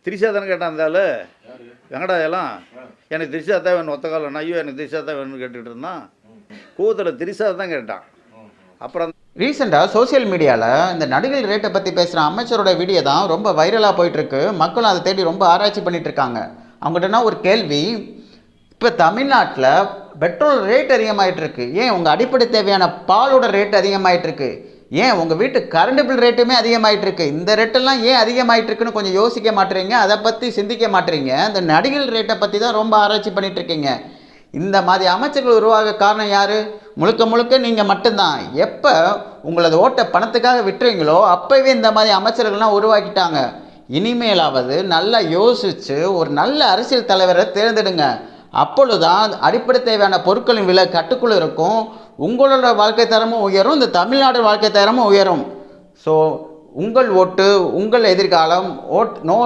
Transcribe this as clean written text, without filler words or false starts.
திரிஷா தானே கேட்டான் அந்த ஆள் வெங்கடாயெல்லாம். எனக்கு திரிஷா தான் வேணும் ஒத்த காலம், ஐயோ எனக்கு திரிஷா தான் வேணும்னு கேட்டுக்கிட்டு இருந்தான். கூத்தில் திரிஷா தான் கேட்டான். அப்புறம் ரீசெண்டாக சோசியல் மீடியாவில் இந்த நடிகர் ரேட்டை பற்றி பேசுகிற அமைச்சரோட வீடியோ தான் ரொம்ப வைரலாக போயிட்டுருக்கு. மக்களும் அதை தேடி ரொம்ப ஆராய்ச்சி பண்ணிட்டு இருக்காங்க. அவங்ககிட்டனா ஒரு கேள்வி, இப்போ தமிழ்நாட்டில் பெட்ரோல் ரேட் அதிகமாகிட்டு இருக்கு, ஏன் உங்கள் அடிப்படை தேவையான பாலோட ரேட் அதிகமாகிட்டு இருக்கு, ஏன் உங்கள் வீட்டு கரண்ட் பில் ரேட்டுமே அதிகமாகிட்டு இருக்கு, இந்த ரேட்டெல்லாம் ஏன் அதிகமாகிட்டு இருக்குன்னு கொஞ்சம் யோசிக்க மாட்டேறீங்க, அதை பற்றி சிந்திக்க மாட்டேறீங்க. இந்த நடிகர் ரேட்டை பற்றி தான் ரொம்ப ஆராய்ச்சி பண்ணிட்டு இருக்கீங்க. இந்த மாதிரி அமைச்சர்கள் உருவாக காரணம் யார்? முழுக்க முழுக்க நீங்கள் மட்டும்தான். எப்போ உங்களது ஓட்டை பணத்துக்காக விட்டுறீங்களோ அப்போவே இந்த மாதிரி அமைச்சர்கள்லாம் உருவாக்கிட்டாங்க. இனிமேலாவது நல்லா யோசித்து ஒரு நல்ல அரசியல் தலைவரை தேர்ந்தெடுங்க. அப்பொழுதுதான் அடிப்படை தேவையான பொருட்களின் விலை கட்டுக்குள்ள இருக்கும், உங்களோட வாழ்க்கை தரமும் உயரும், இந்த தமிழ்நாடு வாழ்க்கை தரமும் உயரும். ஸோ உங்கள் ஓட்டு உங்கள் எதிர்காலம். நோ